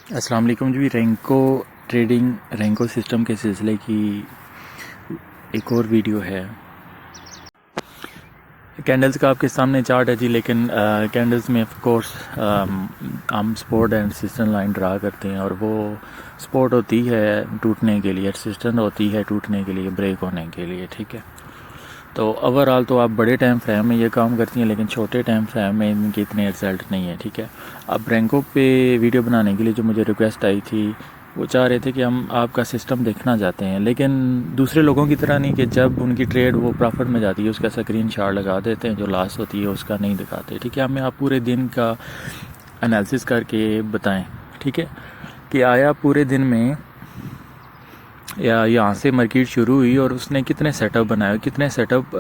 अस्सलाम वालेकुम जी। रैंको trading रैंको system के सिलसिले की एक और वीडियो है। कैंडल्स का आपके सामने चार्ट है जी, लेकिन कैंडल्स में ऑफ कोर्स हम support and resistance line draw करते हैं और वो सपोर्ट होती है टूटने के लिए, रेजिस्टेंस होती है टूटने के लिए, ब्रेक होने के लिए। ठीक है, तो ओवरऑल तो आप बड़े टाइम फ्रेम में ये काम करती हैं, लेकिन छोटे टाइम फ्रेम में इनके इतने रिजल्ट नहीं है। ठीक है, अब रैंको पे वीडियो बनाने के लिए जो मुझे रिक्वेस्ट आई थी, वो चाह रहे थे कि हम आपका सिस्टम देखना चाहते हैं, लेकिन दूसरे लोगों की तरह नहीं कि जब उनकी ट्रेड वो प्रॉफिट में जाती है उसका स्क्रीन शॉट लगा देते हैं, जो लॉस होती है उसका नहीं दिखाते। ठीक है, हमें आप पूरे दिन का एनालिसिस करके बताएं। ठीक है, कि आया पूरे दिन में या यहाँ से मार्केट शुरू हुई और उसने कितने सेटअप बनाए, कितने सेटअप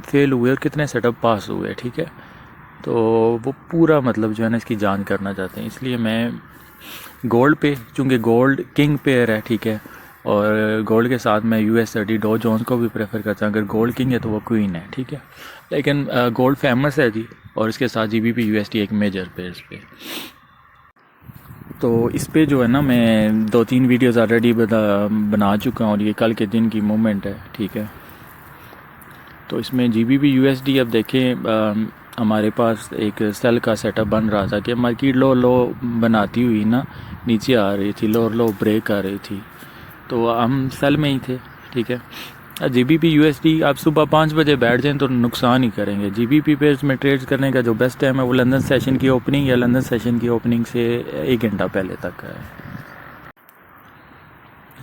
फेल हुए और कितने सेटअप पास हुए। ठीक है, तो वो पूरा मतलब जो है ना इसकी जांच करना चाहते हैं। इसलिए मैं गोल्ड पे, चूँकि गोल्ड किंग पेयर है, ठीक है, और गोल्ड के साथ मैं US30 डो जोन्स को भी प्रेफर करता हूँ। अगर गोल्ड किंग है तो वो क्वीन है। ठीक है, लेकिन गोल्ड फेमस है जी, और इसके साथ GBP USD एक मेजर पेयर्स पे। तो इस पे जो है ना मैं 2-3 वीडियोस ऑलरेडी बना चुका हूँ और ये कल के दिन की मूवमेंट है। ठीक है, तो इसमें GBP USD अब देखें, हमारे पास एक सेल का सेटअप बन रहा था कि मार्केट लो लो बनाती हुई ना नीचे आ रही थी, लो लो ब्रेक आ रही थी, तो हम सेल में ही थे। ठीक है, GBP USD आप सुबह 5 बजे बैठ जाएं तो नुकसान ही करेंगे। GBP पे इसमें ट्रेड्स करने का जो बेस्ट टाइम है वो लंदन सेशन की ओपनिंग या लंदन सेशन की ओपनिंग से 1 घंटा पहले तक है।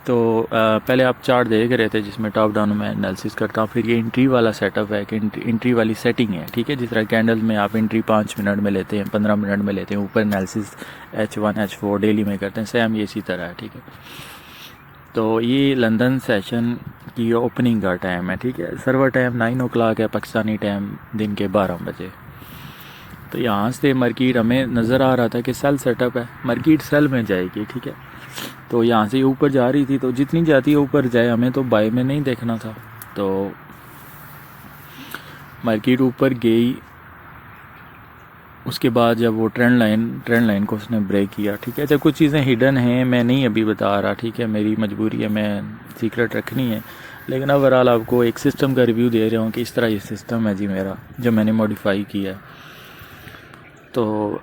तो पहले आप चार्ट देख रहे थे जिसमें टॉप डाउन में एनालिसिस करता हूँ, फिर ये एंट्री वाला सेटअप है कि एंट्री वाली सेटिंग है। ठीक है, जिस तरह कैंडल में आप एंट्री 5 मिनट में लेते हैं, 15 मिनट में लेते हैं, ऊपर एनालिसिस H1 H4 डेली में करते हैं, सेम ये इसी तरह है। ठीक है, तो ये लंदन सेशन की ओपनिंग का टाइम है। ठीक है, सर्वर टाइम 9 o'clock है, पाकिस्तानी टाइम दिन के 12 बजे। तो यहाँ से मार्केट हमें नज़र आ रहा था कि सेल सेटअप है, मार्केट सेल में जाएगी। ठीक है, तो यहाँ से ऊपर जा रही थी, तो जितनी जाती है ऊपर जाए, हमें तो बाय में नहीं देखना था। तो मार्केट ऊपर गई, उसके बाद जब वो ट्रेंड लाइन को उसने ब्रेक किया। ठीक है, जब कुछ चीज़ें हिडन हैं मैं नहीं अभी बता रहा, ठीक है, मेरी मजबूरी है, मैं सीक्रेट रखनी है, लेकिन ओवरऑल आपको एक सिस्टम का रिव्यू दे रहा हूँ कि इस तरह ये सिस्टम है जी मेरा, जो मैंने मॉडिफाई किया है। तो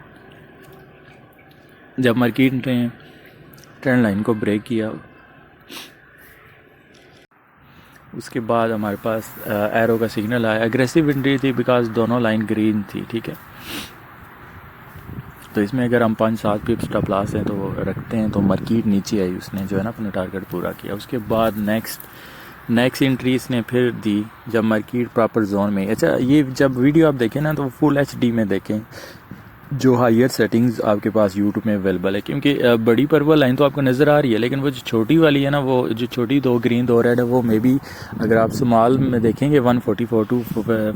जब मार्केट ने ट्रेंड लाइन को ब्रेक किया, उसके बाद हमारे पास एरो का सिग्नल आया। एग्रेसिव एंट्री थी बिकॉज दोनों लाइन ग्रीन थी। ठीक है, तो इसमें अगर हम 5-7 पिप स्टॉप लॉस है तो रखते हैं, तो मार्केट नीचे आई, उसने जो है ना अपना टारगेट पूरा किया। उसके बाद नेक्स्ट एंट्री इसने फिर दी जब मार्केट प्रॉपर जोन में। अच्छा, ये जब वीडियो आप देखें ना तो फुल HD में देखें, जो हायर सेटिंग्स आपके पास यूट्यूब में अवेलेबल है, क्योंकि बड़ी पर्पल लाइन तो आपको नज़र आ रही है, लेकिन वो जो छोटी वाली है ना, वो जो छोटी 2 ग्रीन 2 रेड है, वो मे बी अगर आप स्मॉल में देखेंगे 144 to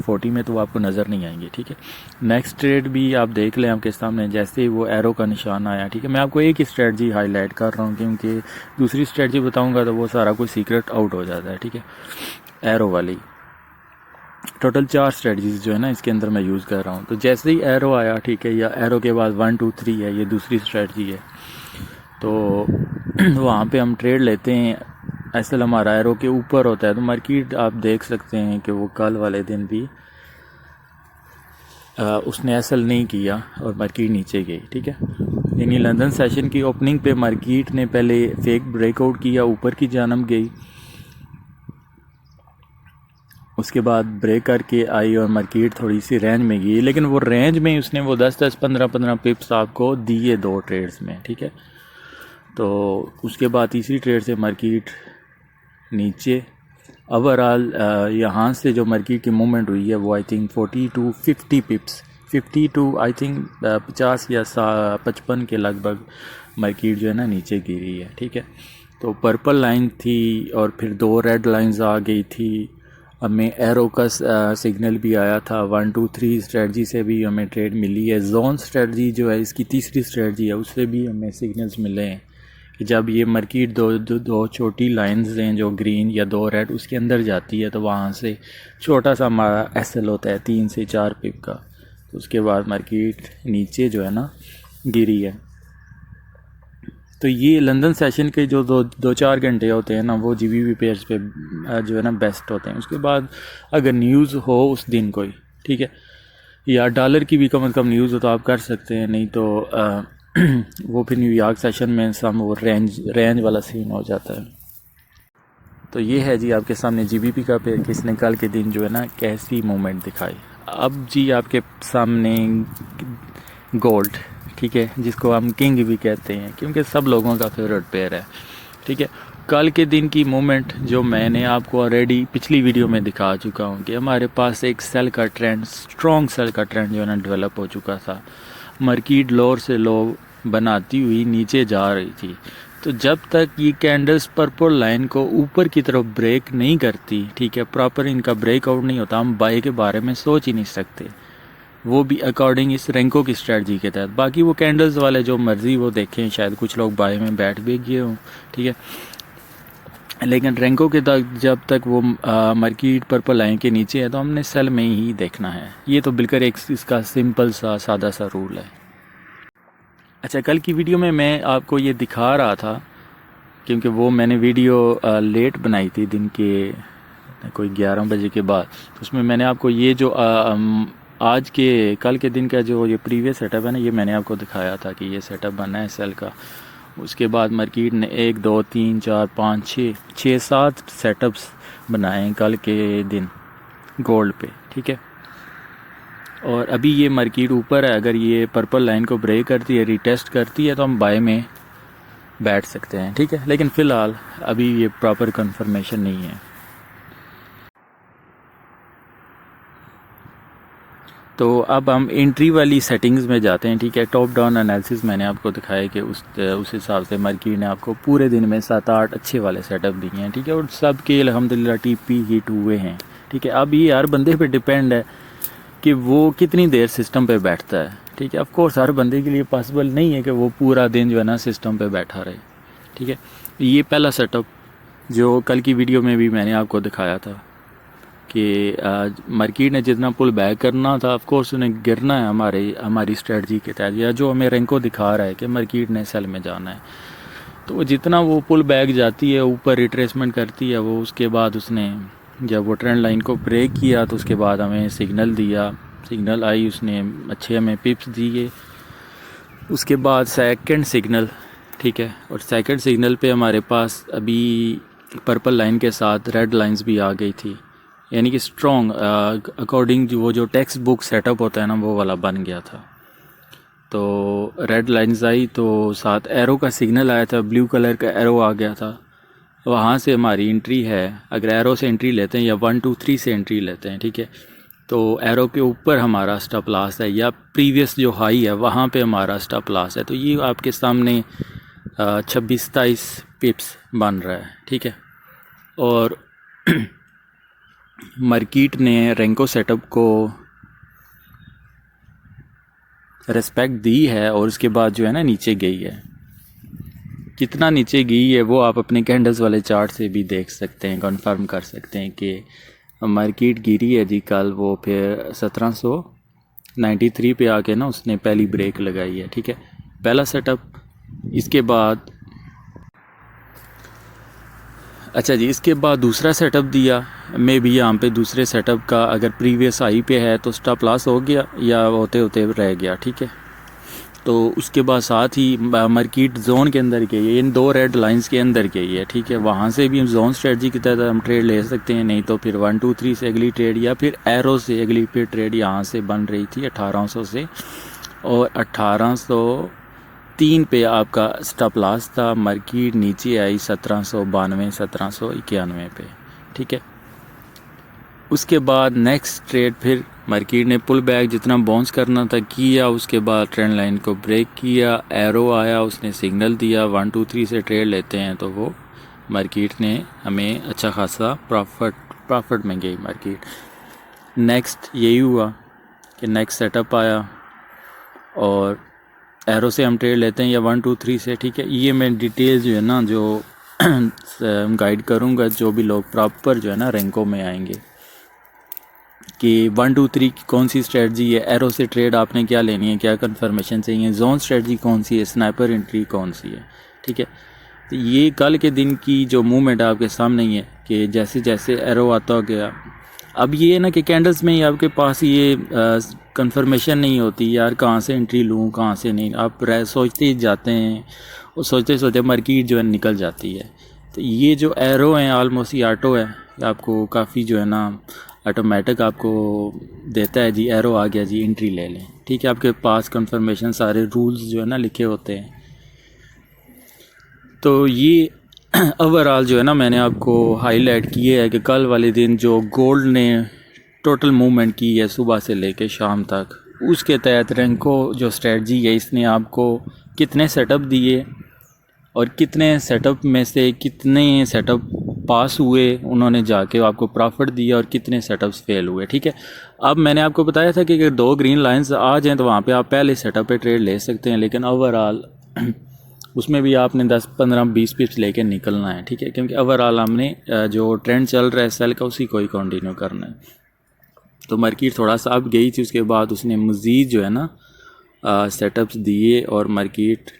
40 में, तो वो आपको नज़र नहीं आएंगे। ठीक है, नेक्स्ट ट्रेड भी आप देख लें आपके सामने, जैसे ही वो एरो का निशान आया। ठीक है, मैं आपको एक ही स्ट्रेटजी हाईलाइट कर रहा हूँ, क्योंकि दूसरी स्ट्रेटजी बताऊँगा तो वो सारा कुछ सीक्रेट आउट हो जाता है। ठीक है, एरो वाली टोटल 4 स्ट्रेटजीज जो है ना इसके अंदर मैं यूज़ कर रहा हूँ। तो जैसे ही एरो आया, ठीक है, या एरो के बाद 1 2 3 है, ये दूसरी स्ट्रेटजी है, तो वहाँ पे हम ट्रेड लेते हैं। असल हमारा एरो के ऊपर होता है, तो मार्केट आप देख सकते हैं कि वो कल वाले दिन भी उसने असल नहीं किया और मार्केट नीचे गई। ठीक है, यानी लंदन सेशन की ओपनिंग पे मार्केट ने पहले फेक ब्रेकआउट किया, ऊपर की जानब गई, उसके बाद ब्रेक करके आई और मार्केट थोड़ी सी रेंज में गई, लेकिन वो रेंज में उसने वो 10-10 15-15 पिप्स आपको दिए 2 ट्रेड्स में। ठीक है, तो उसके बाद तीसरी ट्रेड से मार्केट नीचे। ओवरऑल यहाँ से जो मार्केट की मूवमेंट हुई है वो I think 40 to 50 पिप्स, 50 to I think 50 या 55 के लगभग मार्केट जो है ना नीचे गिरी है। ठीक है, तो पर्पल लाइन थी और फिर 2 रेड लाइंस आ गई थी, हमें एरो का सिग्नल भी आया था। 1 2 3 स्ट्रेटजी से भी हमें ट्रेड मिली है। जोन स्ट्रेटजी जो है इसकी तीसरी स्ट्रेटजी है, उससे भी हमें सिग्नल्स मिले हैं कि जब ये मार्केट दो छोटी लाइंस हैं जो ग्रीन या 2 रेड उसके अंदर जाती है, तो वहाँ से छोटा सा हमारा SL होता है 3 से 4 पिप का। तो उसके बाद मार्केट नीचे जो है ना गिरी है। तो ये लंदन सेशन के जो दो चार घंटे होते हैं ना, वो GBP पेयर्स पे जो है ना बेस्ट होते हैं। उसके बाद अगर न्यूज़ हो उस दिन कोई, ठीक है, या डॉलर की भी कम से कम न्यूज़ हो तो आप कर सकते हैं, नहीं तो वो फिर न्यूयॉर्क सेशन में सम वो रेंज वाला सीन हो जाता है। तो ये है जी आपके सामने GBP का पेयर, किसने कल के दिन जो है ना कैसी मूवमेंट दिखाई। अब जी आपके सामने गोल्ड, ठीक है, जिसको हम किंग भी कहते हैं क्योंकि सब लोगों का फेवरेट पेयर है, ठीक है। कल के दिन की मूवमेंट जो मैंने आपको ऑलरेडी पिछली वीडियो में दिखा चुका हूँ कि हमारे पास एक सेल का ट्रेंड, स्ट्रॉन्ग सेल का ट्रेंड जो है ना डेवलप हो चुका था। मार्केट लोअर से लो बनाती हुई नीचे जा रही थी। तो जब तक ये कैंडल्स पर्पल लाइन को ऊपर की तरफ ब्रेक नहीं करती, ठीक है, प्रॉपर इनका ब्रेकआउट नहीं होता, हम बाय के बारे में सोच ही नहीं सकते, वो भी अकॉर्डिंग इस रेंको की स्ट्रेटजी के तहत। बाकी वो कैंडल्स वाले जो मर्जी वो देखें, शायद कुछ लोग बाय में बैठ भी गए हों, ठीक है, लेकिन रेंको के तक जब तक वो मार्केट पर्पल लाइन के नीचे है तो हमने सेल में ही देखना है। ये तो बिल्कुल एक इसका सिंपल सा सादा सा रूल है। अच्छा, कल की वीडियो में मैं आपको ये दिखा रहा था क्योंकि वो मैंने वीडियो लेट बनाई थी, दिन के कोई 11 बजे के बाद। तो उसमें मैंने आपको ये जो आज के कल के दिन का जो ये प्रीवियस सेटअप है ना, ये मैंने आपको दिखाया था कि ये सेटअप बना है सेल का। उसके बाद मार्केट ने 1 2 3 4 5 6 7 सेटअप्स बनाए कल के दिन गोल्ड पे, ठीक है। और अभी ये मार्केट ऊपर है, अगर ये पर्पल लाइन को ब्रेक करती है, रीटेस्ट करती है, तो हम बाय में बैठ सकते हैं, ठीक है। लेकिन फ़िलहाल अभी ये प्रॉपर कंफर्मेशन नहीं है। तो अब हम एंट्री वाली सेटिंग्स में जाते हैं, ठीक है। टॉप डाउन एनालिसिस मैंने आपको दिखाया कि उस हिसाब से मार्केट ने आपको पूरे दिन में 7-8 अच्छे वाले सेटअप दिए हैं, ठीक है, और सब के अल्हम्दुलिल्लाह TP हिट हुए हैं, ठीक है। अब ये हर बंदे पे डिपेंड है कि वो कितनी देर सिस्टम पे बैठता है, ठीक है। ऑफ कोर्स हर बंदे के लिए पॉसिबल नहीं है कि वो पूरा दिन जो है ना सिस्टम पे बैठा रहे, ठीक है। ये पहला सेटअप जो कल की वीडियो में भी मैंने आपको दिखाया था कि मार्केट ने जितना पुल बैक करना था, ऑफ कोर्स उन्हें गिरना है हमारी स्ट्रेटजी के तहत, या जो हमें रेंको दिखा रहा है कि मार्केट ने सेल में जाना है। तो जितना वो पुल बैक जाती है, ऊपर रिट्रेसमेंट करती है वो, उसके बाद उसने जब वो ट्रेंड लाइन को ब्रेक किया तो उसके बाद हमें सिग्नल दिया, सिग्नल आई, उसने अच्छे हमें पिप्स दिए। उसके बाद सेकंड सिग्नल, ठीक है, और सेकंड सिग्नल पे हमारे पास अभी पर्पल लाइन के साथ रेड लाइंस भी आ गई थी, यानी कि स्ट्रॉन्ग अकॉर्डिंग वो जो टेक्स्ट बुक सेटअप होता है ना, वो वाला बन गया था। तो रेड लाइंस आई तो साथ एरो का सिग्नल आया था, ब्लू कलर का एरो आ गया था, वहाँ से हमारी एंट्री है। अगर एरो से एंट्री लेते हैं या 1 2 3 से एंट्री लेते हैं, ठीक है, तो एरो के ऊपर हमारा स्टॉप लॉस है, या प्रीवियस जो हाई है वहाँ पे हमारा स्टॉप लॉस है। तो ये आपके सामने 26-27 पिप्स बन रहा है, ठीक है। और मार्केट ने रेंको सेटअप को रिस्पेक्ट दी है और उसके बाद जो है ना नीचे गई है। कितना नीचे गई है वो आप अपने कैंडल्स वाले चार्ट से भी देख सकते हैं, कंफर्म कर सकते हैं कि मार्केट गिरी है जी कल, वो फिर 1793 पे आके ना उसने पहली ब्रेक लगाई है, ठीक है, पहला सेटअप। इसके बाद अच्छा जी, इसके बाद दूसरा सेटअप दिया। मैं भी यहाँ पे दूसरे सेटअप का अगर प्रीवियस हाई पे है तो स्टॉप लॉस हो गया या होते होते रह गया, ठीक है। तो उसके बाद साथ ही मार्केट जोन के अंदर गई है, इन 2 रेड लाइंस के अंदर गई है, ठीक है। वहाँ से भी हम जोन स्ट्रेटजी के तहत हम ट्रेड ले सकते हैं, नहीं तो फिर 1 2 3 से अगली ट्रेड, या फिर एरो से अगली फिर ट्रेड यहाँ से बन रही थी 1800 से, और 1803 पे आपका स्टॉप लॉस था। मार्केट नीचे आई 1792 1791 पे, ठीक है। उसके बाद नेक्स्ट ट्रेड फिर मार्केट ने पुल बैक जितना बाउंस करना था किया, उसके बाद ट्रेंड लाइन को ब्रेक किया, एरो आया, उसने सिग्नल दिया 1 2 3 से ट्रेड लेते हैं, तो वो मार्केट ने हमें अच्छा खासा प्रॉफिट में गई मार्केट। नेक्स्ट यही हुआ कि नेक्स्ट सेटअप आया और एरो से हम ट्रेड लेते हैं या 1 2 3 से, ठीक है। ये मैं डिटेल जो है ना जो गाइड करूँगा, जो भी लोग प्रॉपर जो है ना रेंको में आएंगे, कि 1 2 3 की कौन सी स्ट्रेटजी है, एरो से ट्रेड आपने क्या लेनी है, क्या कंफर्मेशन चाहिए, जोन स्ट्रेटजी कौन सी है, स्नाइपर एंट्री कौन सी है, ठीक है। तो ये कल के दिन की जो मूवमेंट आपके सामने ही है कि जैसे जैसे एरो आता हो गया। अब ये है ना कि कैंडल्स में ही आपके पास ये कंफर्मेशन नहीं होती यार कहाँ से एंट्री लूँ कहाँ से नहीं, आप सोचते ही जाते हैं और सोचते सोचते मार्केट जो है निकल जाती है। तो ये जो एरो है ऑलमोस्ट ये ऑटो है, आपको काफ़ी जो है ना ऑटोमेटिक आपको देता है जी एरो आ गया जी एंट्री ले लें, ठीक है। आपके पास कंफर्मेशन सारे रूल्स जो है ना लिखे होते हैं। तो ये ओवरऑल जो है ना मैंने आपको हाईलाइट किए है कि कल वाले दिन जो गोल्ड ने टोटल मूवमेंट की है सुबह से लेके शाम तक, उसके तहत रैंको जो स्ट्रेटजी है इसने आपको कितने सेटअप दिए और कितने सेटअप में से कितने सेटअप पास हुए उन्होंने जाके आपको प्रॉफिट दिया और कितने सेटअप्स फेल हुए, ठीक है। अब मैंने आपको बताया था कि अगर 2 ग्रीन लाइंस आ जाएं तो वहाँ पे आप पहले सेटअप पे ट्रेड ले सकते हैं, लेकिन ओवरऑल उसमें भी आपने 10 15 20 पिप्स लेके निकलना है, ठीक है, क्योंकि ओवरऑल हमने जो ट्रेंड चल रहा है सेल का उसी को ही कंटिन्यू करना है। तो मार्केट थोड़ा सा अब गई थी, उसके बाद उसने मज़ीद जो है ना सेटअप्स दिए और मार्केट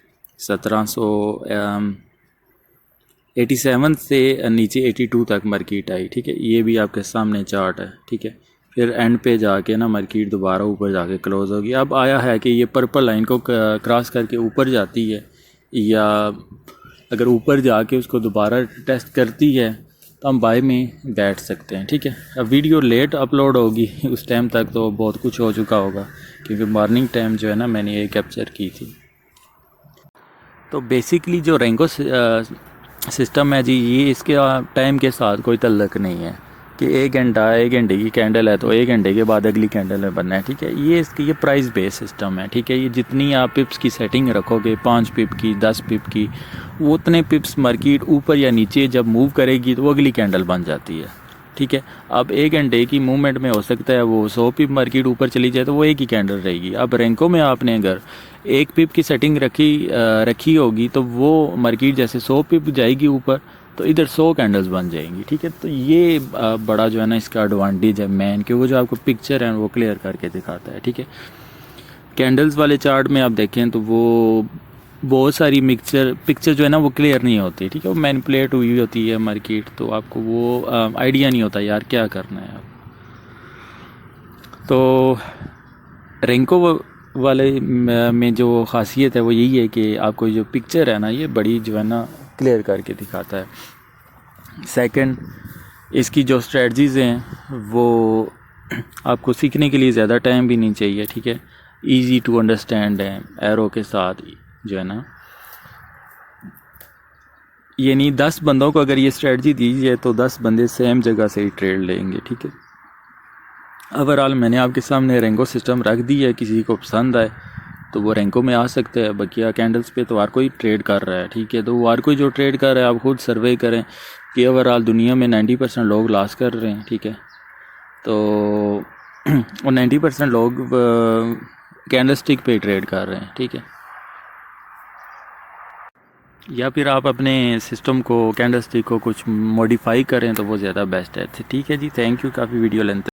1787 से नीचे 82 तक मार्केट आई, ठीक है। ये भी आपके सामने चार्ट है, ठीक है। फिर एंड पे जाके ना मार्केट दोबारा ऊपर जाके क्लोज़ होगी। अब आया है कि ये पर्पल लाइन को क्रॉस करके ऊपर जाती है या अगर ऊपर जाके उसको दोबारा टेस्ट करती है तो हम बाय में बैठ सकते हैं, ठीक है। अब वीडियो लेट अपलोड होगी उस टाइम तक तो बहुत कुछ हो चुका होगा, क्योंकि मॉर्निंग टाइम जो है ना मैंने ये कैप्चर की थी। तो बेसिकली जो रैंको सिस्टम है जी, ये इसके टाइम के साथ कोई तल्लक नहीं है कि 1 घंटे की कैंडल है तो 1 घंटे के बाद अगली कैंडल में बनना है, ठीक है। ये इसकी ये प्राइस बेस सिस्टम है, ठीक है। ये जितनी आप पिप्स की सेटिंग रखोगे 5 पिप की 10 पिप की, वो उतने पिप्स मार्केट ऊपर या नीचे जब मूव करेगी तो वो अगली कैंडल बन जाती है, ठीक है। अब 1 घंटे की मूवमेंट में हो सकता है वो 100 पिप मार्केट ऊपर चली जाए तो वो एक ही कैंडल रहेगी। अब रैंको में आपने अगर 1 पिप की सेटिंग रखी होगी तो वो मार्केट जैसे 100 पिप जाएगी ऊपर तो इधर 100 कैंडल्स बन जाएंगी, ठीक है। तो ये बड़ा जो है ना इसका एडवांटेज है मेन, कि वो जो आपको पिक्चर है वो क्लियर करके दिखाता है, ठीक है। कैंडल्स वाले चार्ट में आप देखें तो वो बहुत सारी पिक्चर जो है ना वो क्लियर नहीं होती, ठीक है। वो मैनिपुलेट हुई होती है मार्केट, तो आपको वो आइडिया नहीं होता यार क्या करना है आप। तो रैंको वाले में जो ख़ासियत है वो यही है कि आपको जो पिक्चर है ना ये बड़ी जो है ना क्लियर करके दिखाता है। सेकंड, इसकी जो स्ट्रेटजीज़ हैं वो आपको सीखने के लिए ज़्यादा टाइम भी नहीं चाहिए, ठीक है। इजी टू अंडरस्टैंड है एरो के साथ जो है ना, ये नहीं 10 बंदों को अगर ये स्ट्रेटजी दीजिए तो 10 बंदे सेम जगह से ही ट्रेड लेंगे, ठीक है। ओवरऑल मैंने आपके सामने रैंको सिस्टम रख दी है, किसी को पसंद आए तो वो रैंको में आ सकते हैं। बकिया कैंडल्स पे तो हर कोई ट्रेड कर रहा है, ठीक है। तो हर कोई जो ट्रेड कर रहा है आप खुद सर्वे करें कि ओवरऑल दुनिया में 90% लोग लॉस कर रहे हैं, ठीक है। तो और 90% लोग कैंडल स्टिक पे ट्रेड कर रहे हैं, ठीक है। या फिर आप अपने सिस्टम को कैंडल स्टिक को कुछ मॉडिफाई करें तो वो ज़्यादा बेस्ट है, ठीक है जी। थैंक यू, काफ़ी वीडियो लेंथ